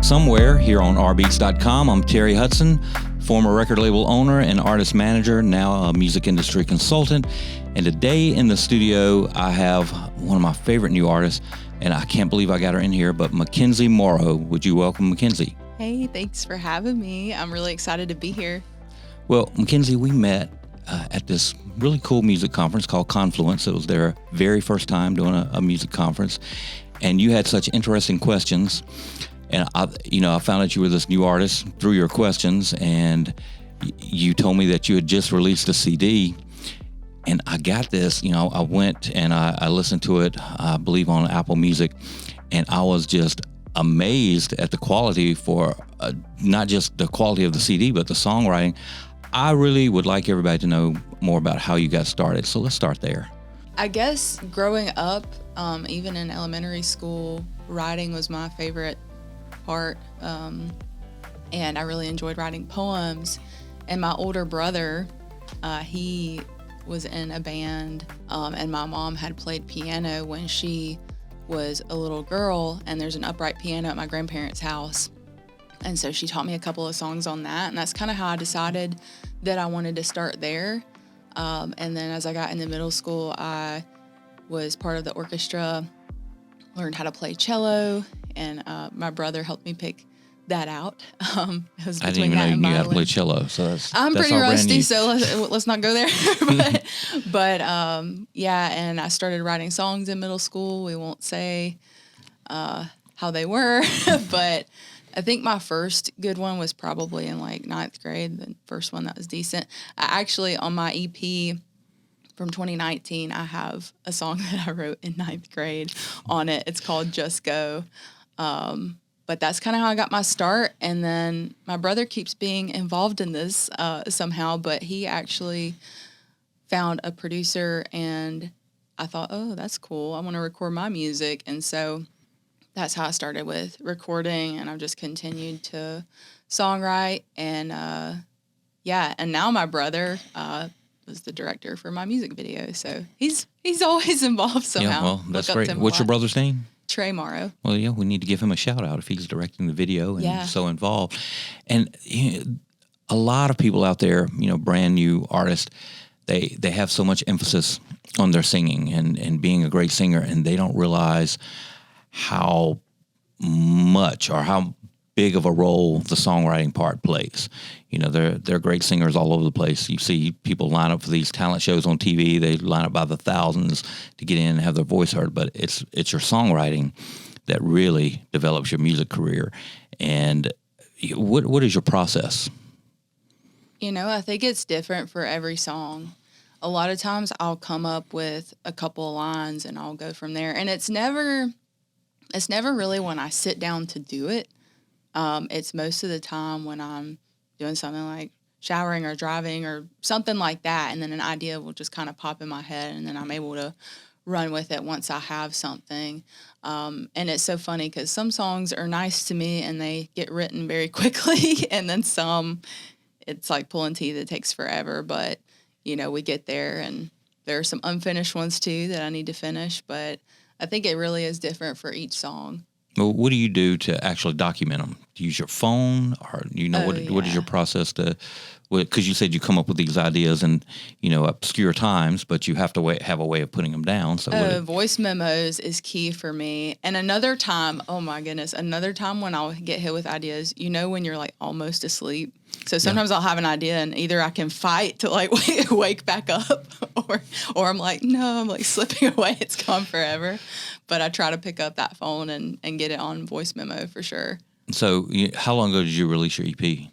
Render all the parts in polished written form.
music somewhere here on rBeatz.com. I'm Terry Hudson, former record label owner and artist manager, now a music industry consultant. And today in the studio, I have one of my favorite new artists, and I can't believe I got her in here, but Mackenzie Morrow. Would you welcome Mackenzie? Hey, thanks for having me. I'm really excited to be here. Well, Mackenzie, we met at this really cool music conference called Confluence. It was their very first time doing a music conference. And you had such interesting questions. And I found out you were this new artist through your questions. And you told me that you had just released a CD. And I got this, I went and I listened to it, I believe on Apple Music. And I was just amazed at the quality for not just the quality of the CD, but the songwriting. I really would like everybody to know more about how you got started. So let's start there. I guess growing up, even in elementary school, writing was my favorite part. And I really enjoyed writing poems. And my older brother, he was in a band, and my mom had played piano when she was a little girl, and there's an upright piano at my grandparents' house. And so she taught me a couple of songs on that, and that's kind of how I decided that I wanted to start there. And then as I got into middle school, I was part of the orchestra, learned how to play cello, and my brother helped me pick that out. It was I didn't even know you knew how to play cello, so I'm pretty rusty, so let's not go there. but and I started writing songs in middle school. We won't say how they were, but I think my first good one was probably in like 9th grade, the first one that was decent. I actually, on my EP from 2019, I have a song that I wrote in 9th grade on it. It's called Just Go. But that's kind of how I got my start. And then my brother keeps being involved in this somehow, but he actually found a producer, and I thought, oh, that's cool. I want to record my music. And so that's how I started with recording, and I've just continued to songwrite. And and now my brother was the director for my music video. So he's always involved somehow. Yeah, well, that's great. What's your brother's name? Terry Morrow. Well, yeah, we need to give him a shout out if he's directing the video and so involved. And a lot of people out there, brand new artists, they have so much emphasis on their singing and being a great singer, and they don't realize how much or how big of a role the songwriting part plays. They're great singers all over the place. You see people line up for these talent shows on TV. They line up by the thousands to get in and have their voice heard, but it's your songwriting that really develops your music career. And what is your process? I think it's different for every song. A lot of times I'll come up with a couple of lines and I'll go from there. And it's never really when I sit down to do it. It's most of the time when I'm doing something like showering or driving or something like that, and then an idea will just kind of pop in my head, and then I'm able to run with it once I have something. And it's so funny because some songs are nice to me and they get written very quickly, and then some, it's like pulling teeth. It takes forever, but, we get there, and there are some unfinished ones too that I need to finish, but I think it really is different for each song. Well, what do you do to actually document them? Do you use your phone, or what is your process to? Because you said you come up with these ideas in obscure times, but you have to have a way of putting them down. So voice memos is key for me. And another time, oh my goodness, when I'll get hit with ideas, when you're like almost asleep. So sometimes I'll have an idea, and either I can fight to like wake back up, or I'm like, no, I'm like slipping away. It's gone forever. But I try to pick up that phone and get it on voice memo for sure. So how long ago did you release your EP?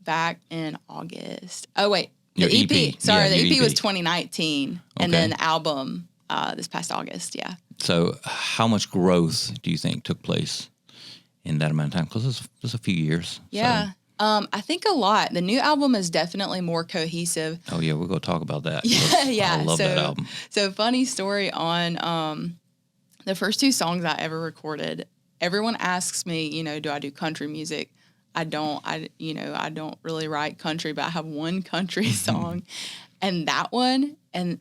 Back in August. Oh, wait. Your the EP. Sorry, the EP EP was 2019. And then the album this past August, yeah. So how much growth do you think took place in that amount of time? Because it's a few years. Yeah. So. I think a lot. The new album is definitely more cohesive. Oh, yeah. We're going to talk about that. Yeah. I love that album. So funny story on the first 2 songs I ever recorded. Everyone asks me, do I do country music? I don't really write country, but I have one country song, and that one, and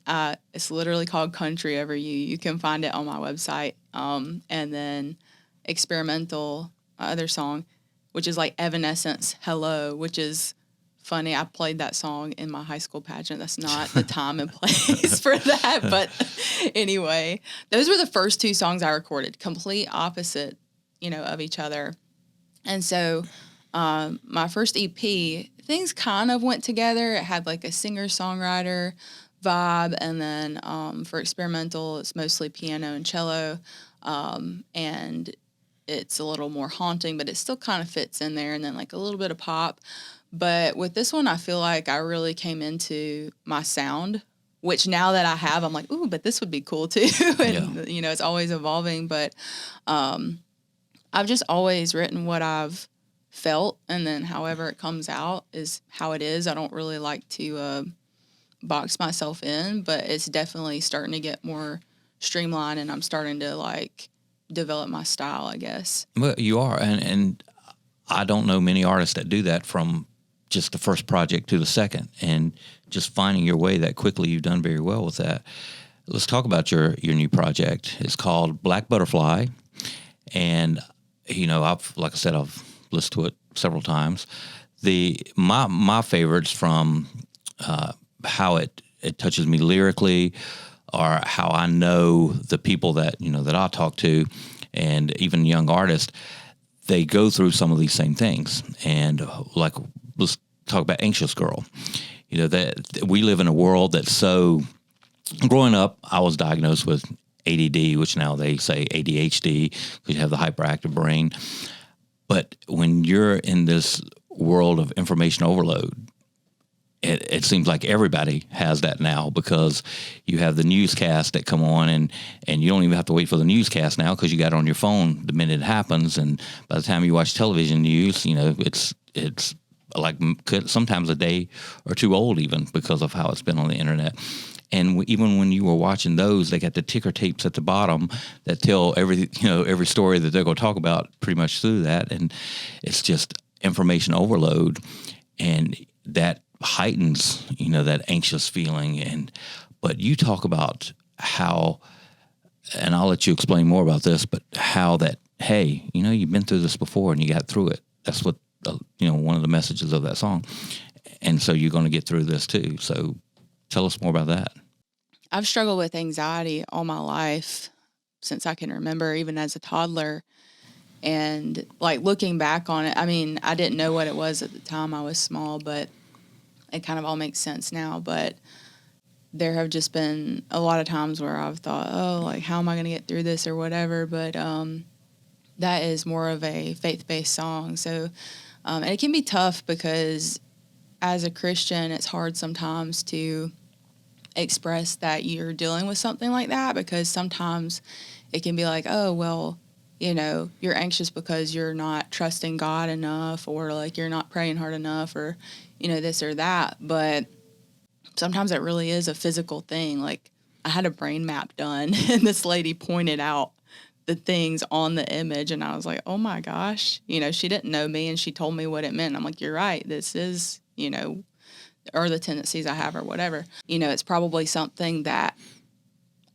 it's literally called Country Over You. You can find it on my website. And then Experimental, other song, which is like Evanescence, Hello, which is funny. I played that song in my high school pageant. That's not the time and place for that. But anyway, those were the first 2 songs I recorded, complete opposite, of each other. And so my first EP, things kind of went together. It had like a singer-songwriter vibe. And then for experimental, it's mostly piano and cello. And it's a little more haunting, but it still kind of fits in there. And then like a little bit of pop. But with this one, I feel like I really came into my sound, which now that I have, I'm like, ooh, but this would be cool too. And, it's always evolving. But I've just always written what I've felt. And then however it comes out is how it is. I don't really like to box myself in, but it's definitely starting to get more streamlined. And I'm starting to like develop my style, I guess. Well, you are. And I don't know many artists that do that from just the first project to the second, and just finding your way that quickly. You've done very well with that. Let's talk about your new project. It's called Black Butterfly, and I've listened to it several times. My favorites from how it touches me lyrically, or how I know the people that that I talk to, and even young artists, they go through some of these same things. And like, let's talk about Anxious Girl. That we live in a world that's so. Growing up, I was diagnosed with ADD, which now they say ADHD because you have the hyperactive brain. But when you're in this world of information overload, it seems like everybody has that now, because you have the newscast that come on, and you don't even have to wait for the newscast now because you got it on your phone the minute it happens. And by the time you watch television news, it's like sometimes a day or 2 old, even because of how it's been on the internet. And even when you were watching those, they got the ticker tapes at the bottom that tell every story that they're going to talk about pretty much through that. And it's just information overload, and that heightens, that anxious feeling. But you talk about how, and I'll let you explain more about this, but how that, hey, you've been through this before and you got through it. That's what, one of the messages of that song. And so you're going to get through this too. So tell us more about that. I've struggled with anxiety all my life since I can remember, even as a toddler. And like looking back on it, I mean, I didn't know what it was at the time. I was small, but it kind of all makes sense now. But there have just been a lot of times where I've thought, oh, like, how am I going to get through this or whatever? But that is more of a faith-based song. So, and it can be tough because as a Christian, it's hard sometimes to express that you're dealing with something like that, because sometimes it can be like, oh, well, you're anxious because you're not trusting God enough, or like you're not praying hard enough, or, this or that. But sometimes it really is a physical thing. Like, I had a brain map done and this lady pointed out the things on the image, and I was like, oh my gosh, she didn't know me and she told me what it meant. I'm like, you're right. This is, or the tendencies I have or whatever. It's probably something that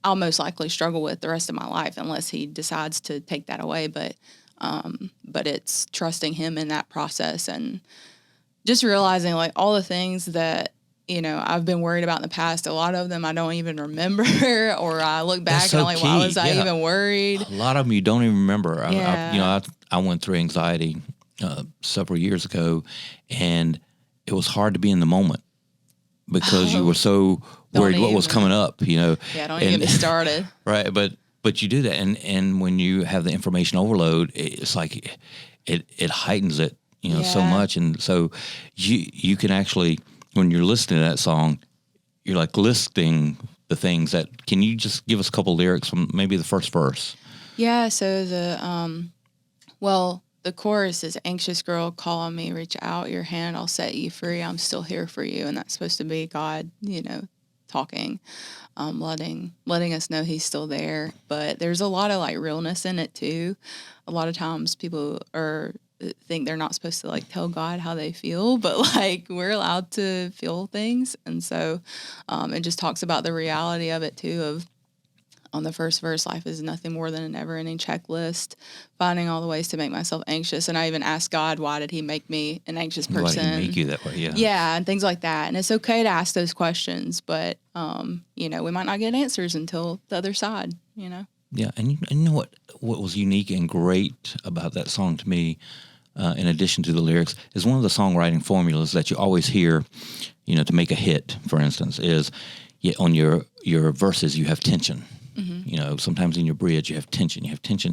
I'll most likely struggle with the rest of my life unless he decides to take that away. But it's trusting him in that process, and just realizing like all the things that, I've been worried about in the past. A lot of them I don't even remember, or I look back and I'm like, why was I even worried? A lot of them you don't even remember. Yeah. I went through anxiety several years ago, and it was hard to be in the moment because you were so worried what was coming up, Yeah, don't even get me started. Right, but you do that, and when you have the information overload, it's like it heightens it, so much, and so you can actually, when you're listening to that song, you're like listing the things that. Can you just give us a couple lyrics from maybe the first verse? Yeah. So the chorus is, anxious girl, call on me, reach out your hand, I'll set you free, I'm still here for you. And that's supposed to be God, talking, letting us know he's still there. But there's a lot of like realness in it too. A lot of times people think they're not supposed to like tell God how they feel, but like we're allowed to feel things. And so it just talks about the reality of it too, of on the first verse, life is nothing more than a never-ending checklist, finding all the ways to make myself anxious. And I even asked God, why did he make me an anxious person? Why did he make you that way? Yeah. Yeah, and things like that. And it's okay to ask those questions, but, you know, we might not get answers until the other side, you know? Yeah, and you know what was unique and great about that song to me, in addition to the lyrics, is one of the songwriting formulas that you always hear, you know, to make a hit, for instance, is on your verses you have tension. Mm-hmm. You know, sometimes in your bridge you have tension,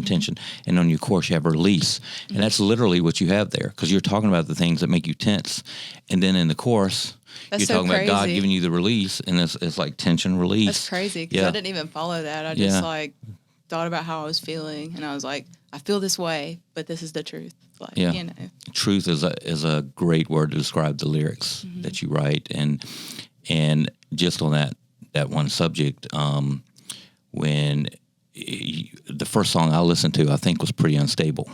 tension, and on your chorus you have release. Mm-hmm. And that's literally what you have there, because you're talking about the things that make you tense. And then in the chorus, you're talking about God giving you the release, and it's like tension, release. That's crazy, because I didn't even follow that. I just thought about how I was feeling, and I was like, I feel this way, but this is the truth. Like, you know. Truth is a great word to describe the lyrics that you write, and just on that one subject, when the first song I listened to, I think, was Pretty Unstable.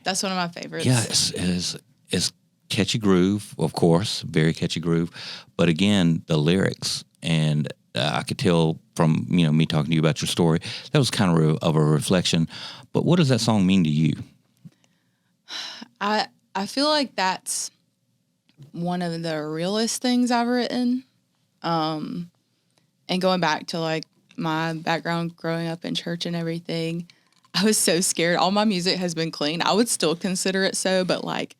That's one of my favorites. Yeah, it's catchy groove, of course, very catchy groove, but again, the lyrics, and I could tell from, you know, me talking to you about your story, that was kind of a reflection. But what does that song mean to you? I feel like that's one of the realest things I've written. And going back to like my background growing up in church and everything, I was so scared. All my music has been clean. I would still consider it so, but like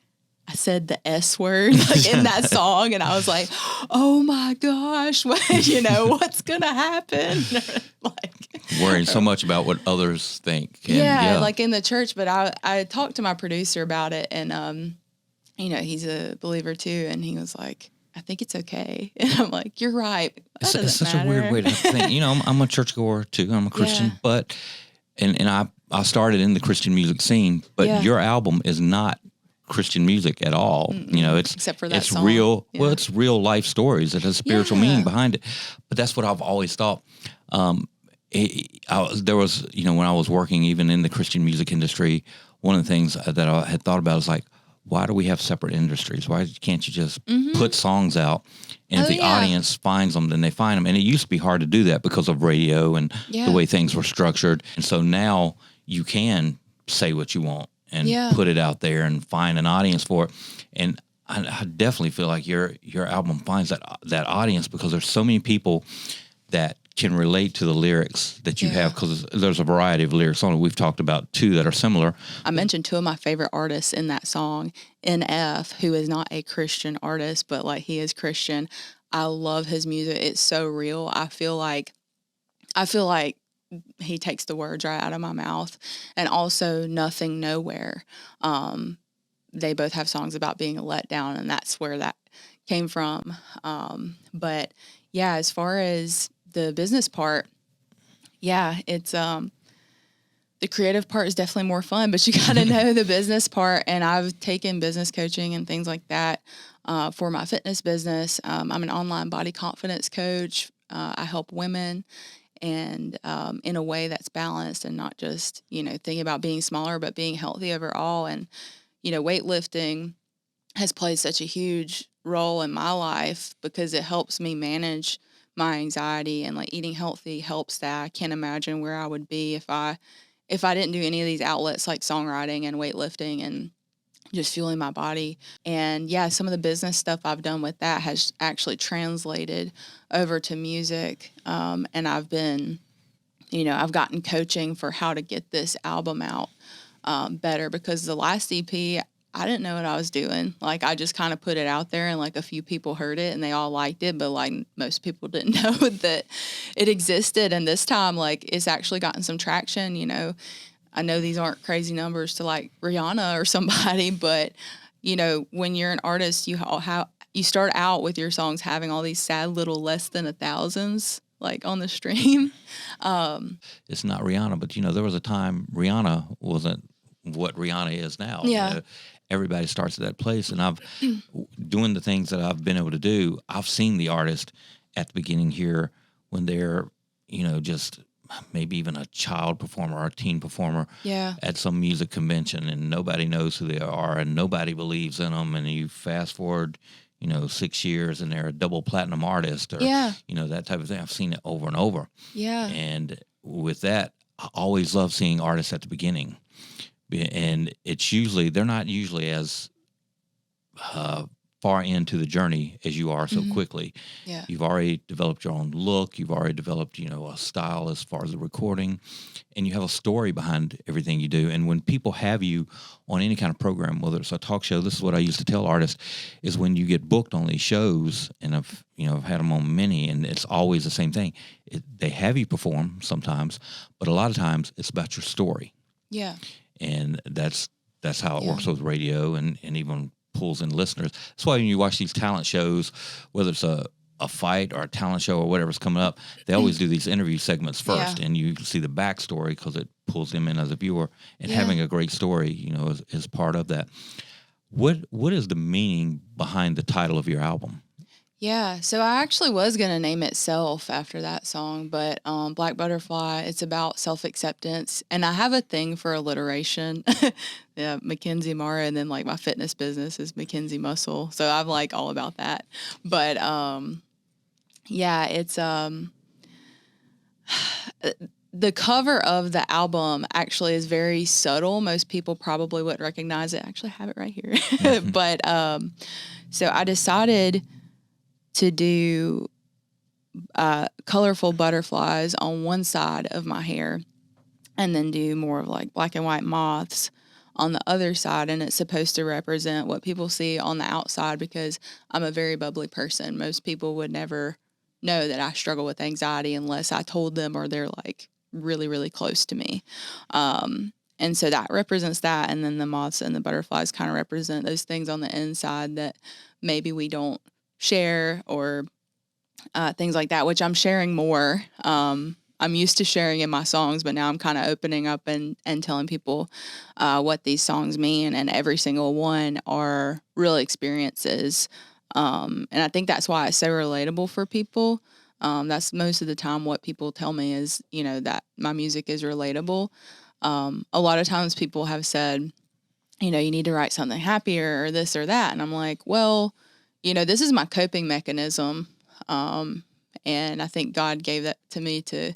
I said the S word like in that song, and I was like, oh my gosh, you know, what's gonna happen? Like worrying so much about what others think. And, like in the church. But I talked to my producer about it, and you know, he's a believer too, and he was like, I think it's okay. And I'm like, you're right. It's such a weird way to think. You know, I'm a churchgoer too. I'm a Christian, but and I started in the Christian music scene, but your album is not Christian music at all. Mm-mm. You know, except for that song. Real. Yeah. Well, it's real life stories. It has spiritual meaning behind it. But that's what I've always thought. There was, you know, when I was working even in the Christian music industry, one of the things that I had thought about is like, why do we have separate industries? Why can't you just put songs out, and if the audience finds them, then they find them? And it used to be hard to do that because of radio and the way things were structured. And so now you can say what you want and put it out there and find an audience for it. And I definitely feel like your album finds that audience, because there's so many people that can relate to the lyrics that you have, because there's a variety of lyrics on it. We've talked about two that are similar. I mentioned two of my favorite artists in that song. NF, who is not a Christian artist, but like he is Christian. I love his music. It's so real. I feel like he takes the words right out of my mouth. And also Nothing Nowhere. They both have songs about being a letdown, and that's where that came from. But yeah, as far as the business part, it's the creative part is definitely more fun, but you got to know the business part. And I've taken business coaching and things like that for my fitness business. I'm an online body confidence coach. I help women, and in a way that's balanced and not just, you know, thinking about being smaller, but being healthy overall. And, you know, weightlifting has played such a huge role in my life because it helps me manage my anxiety, and like eating healthy helps that. I can't imagine where I would be if I didn't do any of these outlets like songwriting and weightlifting and just fueling my body. And yeah, some of the business stuff I've done with that has actually translated over to music. And I've been, you know, I've gotten coaching for how to get this album out better, because the last EP, I didn't know what I was doing. Like, I just kind of put it out there, and like a few people heard it and they all liked it, but like most people didn't know that it existed. And this time, like, it's actually gotten some traction. You know, I know these aren't crazy numbers to like Rihanna or somebody, but you know, when you're an artist, you start out with your songs having all these sad little less than 1,000s like on the stream. It's not Rihanna, but you know, there was a time Rihanna wasn't what Rihanna is now. Yeah. You know, everybody starts at that place, and I've doing the things that I've been able to do. I've seen the artist at the beginning here when they're, you know, just maybe even a child performer or a teen performer at some music convention, and nobody knows who they are and nobody believes in them. And you fast forward, 6 years and they're a double platinum artist, or that type of thing. I've seen it over and over. Yeah. And with that, I always love seeing artists at the beginning, and they're not usually as far into the journey as you are so quickly. Yeah. You've already developed your own look. You've already developed, a style as far as the recording, and you have a story behind everything you do. And when people have you on any kind of program, whether it's a talk show, this is what I used to tell artists, is when you get booked on these shows, and I've had them on many, and it's always the same thing. They have you perform sometimes, but a lot of times it's about your story. Yeah. And that's how it works with radio, and even pulls in listeners. That's why when you watch these talent shows, whether it's a fight or a talent show or whatever's coming up, they always do these interview segments first, and you see the backstory because it pulls them in as a viewer. And having a great story, is part of that. What is the meaning behind the title of your album? Yeah, so I actually was going to name it Self after that song, but Black Butterfly, it's about self-acceptance. And I have a thing for alliteration. Mackenzie Morrow, and then my fitness business is Mackenzie Muscle. So I'm all about that. But it's the cover of the album actually is very subtle. Most people probably wouldn't recognize it. I actually have it right here. But so I decided to do colorful butterflies on one side of my hair, and then do more of black and white moths on the other side. And it's supposed to represent what people see on the outside, because I'm a very bubbly person. Most people would never know that I struggle with anxiety unless I told them, or they're really, really close to me. And so that represents that. And then the moths and the butterflies kind of represent those things on the inside that maybe we don't share, or things like that, which I'm sharing more. I'm used to sharing in my songs, but now I'm kind of opening up and telling people what these songs mean, and every single one are real experiences. And I think that's why it's so relatable for people. That's most of the time what people tell me is, that my music is relatable. A lot of times people have said, you need to write something happier or this or that. And I'm like, well, this is my coping mechanism. And I think God gave that to me to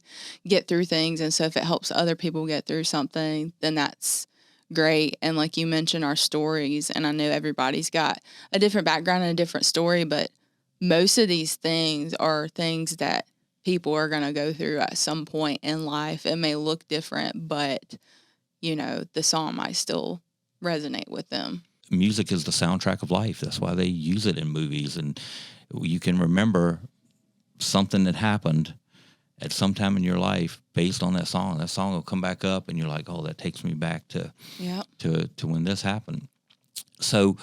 get through things. And so if it helps other people get through something, then that's great. And like you mentioned, our stories, and I know everybody's got a different background and a different story, but most of these things are things that people are going to go through at some point in life. It may look different, but, the song might still resonate with them. Music is the soundtrack of life. That's why they use it in movies. And you can remember something that happened at some time in your life based on that song. That song will come back up, and you're like, oh, that takes me back to when this happened. So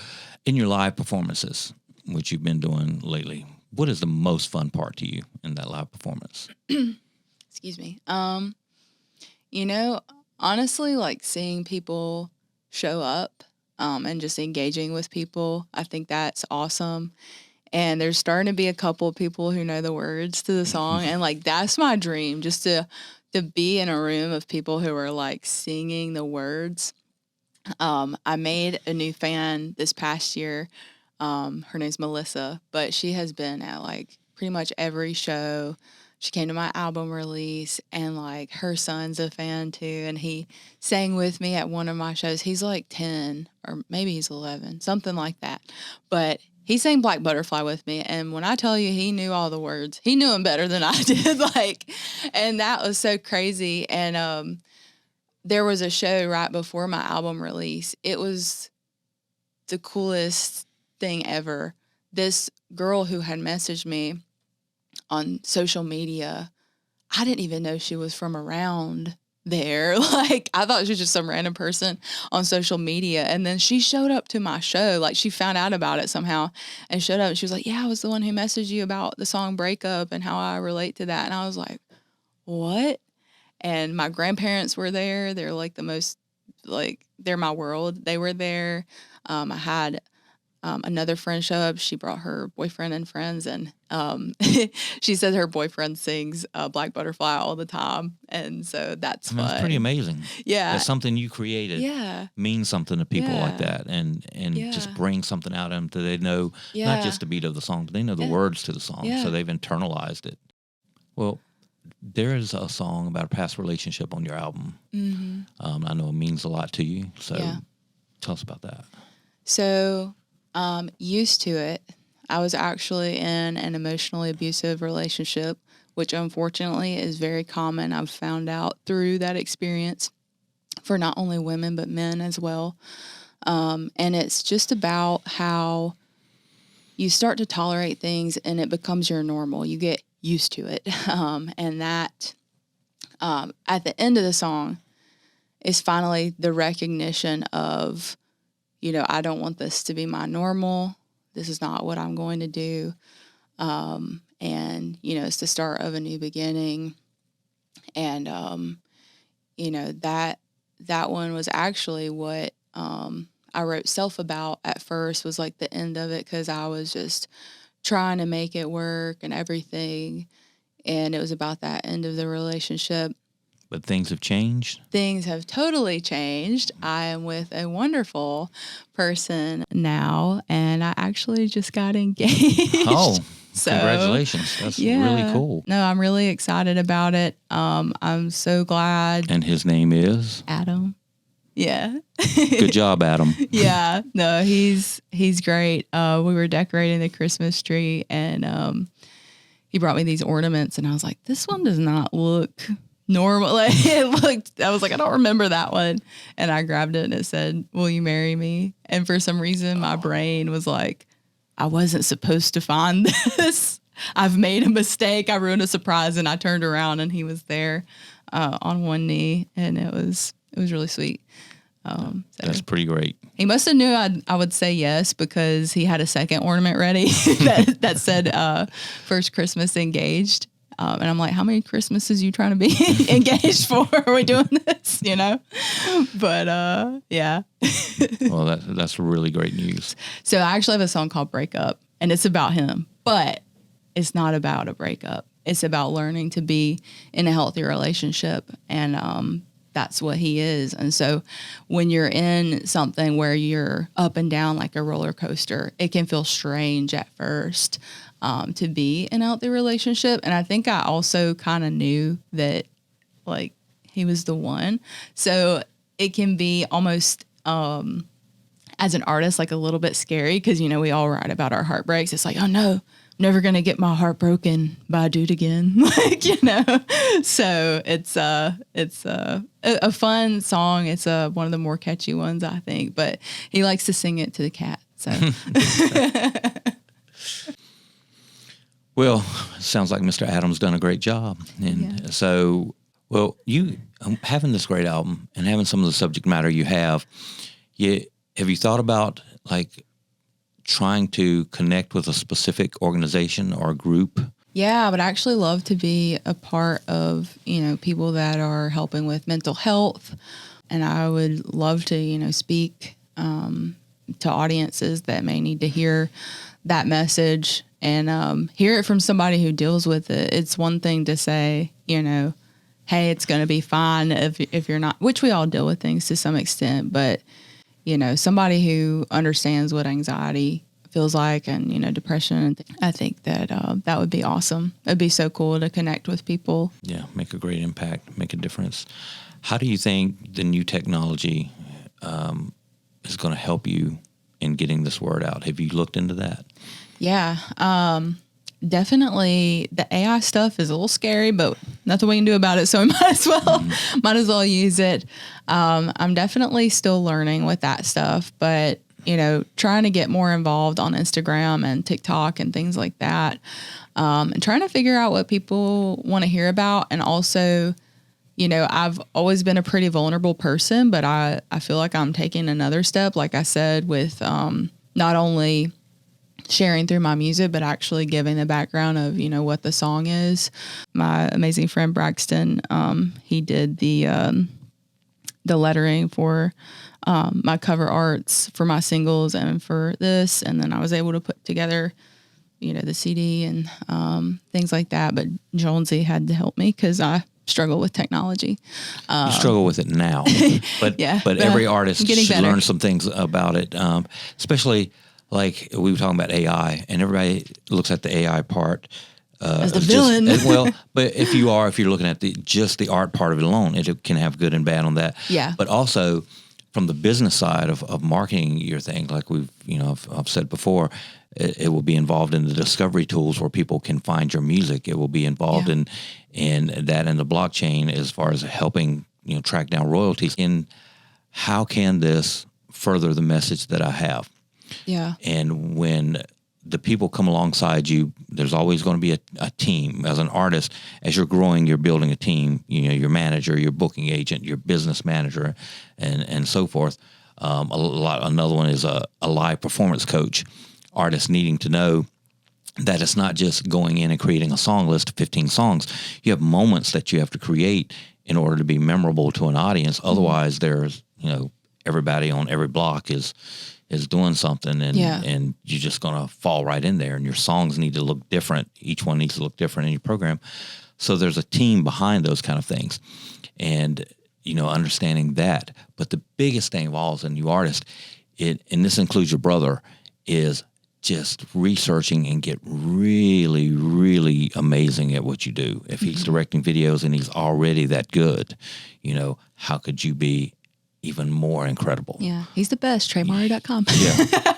in your live performances, which you've been doing lately, what is the most fun part to you in that live performance? Excuse me. Honestly, seeing people show up and just engaging with people, I think that's awesome. And there's starting to be a couple of people who know the words to the song. And that's my dream, just to be in a room of people who are singing the words. I made a new fan this past year. Her name's Melissa, but she has been at pretty much every show. She came to my album release, and her son's a fan too. And he sang with me at one of my shows. He's 10, or maybe he's 11, something like that. But he sang Black Butterfly with me, and when I tell you he knew all the words, he knew them better than I did. And that was so crazy. And there was a show right before my album release. It was the coolest thing ever. This girl who had messaged me on social media, I didn't even know she was from around there. I thought she was just some random person on social media. And then she showed up to my show. She found out about it somehow and showed up, and she was like, yeah, I was the one who messaged you about the song Breakup and how I relate to that. And I was like, what? And my grandparents were there. They're the most, they're my world. They were there. I had another friend show up. She brought her boyfriend and friends, and she said her boyfriend sings Black Butterfly all the time, and so that's fun. That's pretty amazing. Yeah, that's something you created. Yeah, means something to people like that, and just bring something out of them that they know, not just the beat of the song, but they know the words to the song, so they've internalized it. Well, there is a song about a past relationship on your album. Mm-hmm. I know it means a lot to you, so tell us about that. So, used to it, I was actually in an emotionally abusive relationship, which unfortunately is very common. I've found out through that experience for not only women, but men as well. And it's just about how you start to tolerate things and it becomes your normal. You get used to it. And that, at the end of the song is finally the recognition of, I don't want this to be my normal. This is not what I'm going to do. And, it's the start of a new beginning. And, that one was actually what, I wrote Self about at first, was like the end of it. 'Cause I was just trying to make it work and everything. And it was about that end of the relationship. But things have changed? Things have totally changed. I am with a wonderful person now, and I actually just got engaged. Oh, so, congratulations. That's really cool. No, I'm really excited about it. I'm so glad. And his name is? Adam. Yeah. Good job, Adam. Yeah. No, he's great. We were decorating the Christmas tree, and he brought me these ornaments, and I was like, this one does not look normal. Like, I was like, I don't remember that one. And I grabbed it and it said, "Will you marry me?" And for some reason, my brain was like, I wasn't supposed to find this. I've made a mistake. I ruined a surprise. And I turned around and he was there on one knee, and it was really sweet. So that's pretty great. He must have knew I would say yes, because he had a second ornament ready that said first Christmas engaged. And I'm like, how many Christmases are you trying to be engaged for? Are we doing this? But yeah. Well, that's really great news. So I actually have a song called Break Up, and it's about him, but it's not about a breakup. It's about learning to be in a healthy relationship. And that's what he is. And so when you're in something where you're up and down like a roller coaster, it can feel strange at first to be in a healthy relationship. And I think I also kind of knew that, like, he was the one. So it can be almost, as an artist, like a little bit scary, because, we all write about our heartbreaks. It's like, oh no, never going to get my heart broken by a dude again. So it's a fun song. It's one of the more catchy ones, I think, but he likes to sing it to the cat. So, well, sounds like Mr. Adams done a great job. And so, well, you having this great album and having some of the subject matter you have you thought about, like, trying to connect with a specific organization or group? Yeah, I would actually love to be a part of, people that are helping with mental health. And I would love to, speak to audiences that may need to hear that message and hear it from somebody who deals with it. It's one thing to say, hey, it's going to be fine if you're not, which we all deal with things to some extent, but somebody who understands what anxiety feels like and, depression. I think that that would be awesome. It'd be so cool to connect with people. Yeah, make a great impact, make a difference. How do you think the new technology is going to help you in getting this word out? Have you looked into that? Yeah, definitely. The AI stuff is a little scary, but nothing we can do about it. So we might as well use it. I'm definitely still learning with that stuff, but trying to get more involved on Instagram and TikTok and things like that, and trying to figure out what people want to hear about. And also, I've always been a pretty vulnerable person, but I feel like I'm taking another step, like I said, with not only sharing through my music, but actually giving the background of, what the song is. My amazing friend Braxton, he did the the lettering for my cover arts for my singles and for this. And then I was able to put together, the CD and things like that. But Jonesy had to help me because I struggle with technology. You struggle with it now, but every artist should learn some things about it, especially like we were talking about AI, and everybody looks at the AI part as the villain. But if you're looking at just the art part of it alone, it can have good and bad on that. Yeah. But also from the business side of marketing your thing, like I've said before, it will be involved in the discovery tools where people can find your music. It will be involved in that and the blockchain as far as helping track down royalties. In how can this further the message that I have? Yeah. And when the people come alongside you, there's always going to be a team. As an artist, as you're growing, you're building a team. Your manager, your booking agent, your business manager, and so forth. Another one is a live performance coach. Artists needing to know that it's not just going in and creating a song list of 15 songs. You have moments that you have to create in order to be memorable to an audience. Otherwise, there's everybody on every block is doing something, and you're just going to fall right in there. And your songs need to look different. Each one needs to look different in your program. So there's a team behind those kind of things, and understanding that. But the biggest thing of all as a new artist, and this includes your brother, is just researching and get really, really amazing at what you do. If he's directing videos and he's already that good, how could you be even more incredible? Yeah, he's the best. TreyMurray.com. Yeah.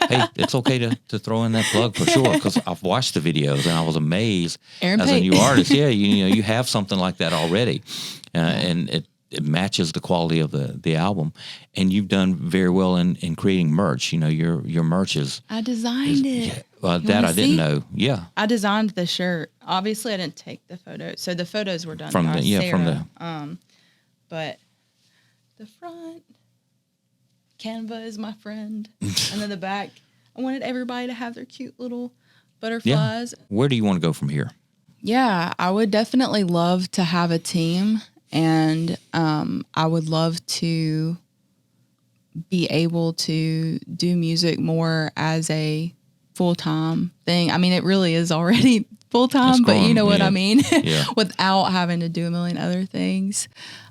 Hey, it's okay to throw in that plug for sure, because I've watched the videos and I was amazed as a new artist. Yeah, you have something like that already, and it matches the quality of the album, and you've done very well in creating merch. Your merch is. I designed it. Yeah, well, that I didn't know. Yeah, I designed the shirt. Obviously, I didn't take the photos, so the photos were done by Sarah. But the front, Canva is my friend, and then the back, I wanted everybody to have their cute little butterflies. Yeah. Where do you want to go from here? Yeah, I would definitely love to have a team. And I would love to be able to do music more as a full-time thing. I mean, it really is already full-time, but you know what I mean? Yeah. Without having to do a million other things.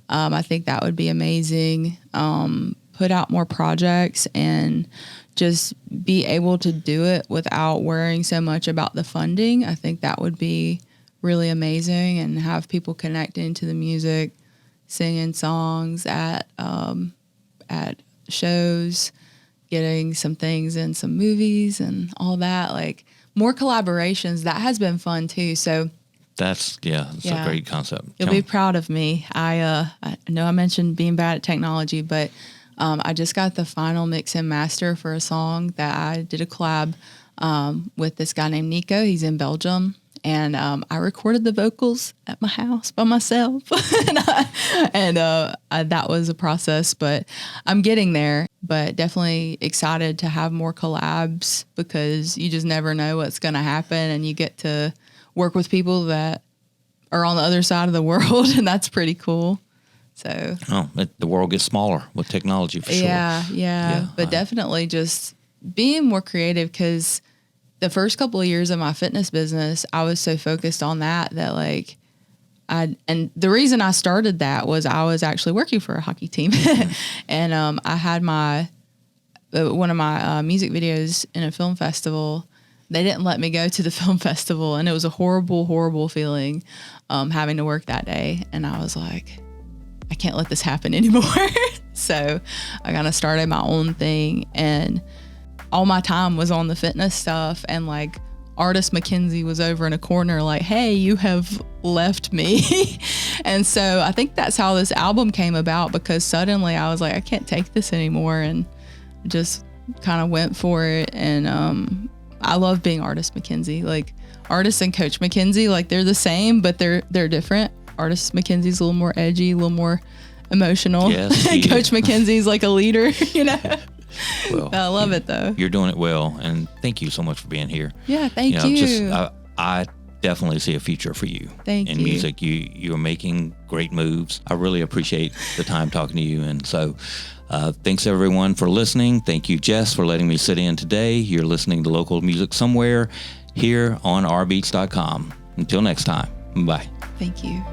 I think that would be amazing. Put out more projects and just be able to do it without worrying so much about the funding. I think that would be really amazing, and have people connecting to the music, singing songs at shows, getting some things in some movies and all that. Like more collaborations, that has been fun too. So it's a great concept. You'll be proud of me. I know I mentioned being bad at technology, but I just got the final mix and master for a song that I did a collab with this guy named Nico. He's in Belgium. And I recorded the vocals at my house by myself. and that was a process, but I'm getting there. But definitely excited to have more collabs, because you just never know what's going to happen. And you get to work with people that are on the other side of the world. And that's pretty cool. So the world gets smaller with technology for sure. Yeah. But definitely just being more creative, because the first couple of years of my fitness business, I was so focused on that like and the reason I started that was I was actually working for a hockey team. And I had one of my music videos in a film festival. They didn't let me go to the film festival, and it was a horrible, horrible feeling having to work that day. And I was like, I can't let this happen anymore. So I kind of started my own thing, and all my time was on the fitness stuff, and like artist Mackenzie was over in a corner like, hey, you have left me. And so I think that's how this album came about, because suddenly I was like, I can't take this anymore, and just kind of went for it. And I love being artist Mackenzie. Like artist and coach Mackenzie, like they're the same, but they're different. Artist Mackenzie's a little more edgy, a little more emotional. Yes, Coach Mackenzie's like a leader, Well, I love it though. You're doing it well, and thank you so much for being here. Yeah, thank you. I definitely see a future for you Thank in you. music. You're making great moves. I really appreciate the time talking to you. And so thanks everyone for listening. Thank you, Jess, for letting me sit in today. You're listening to Local Music Somewhere here on rBeatz.com. Until next time, bye. Thank you.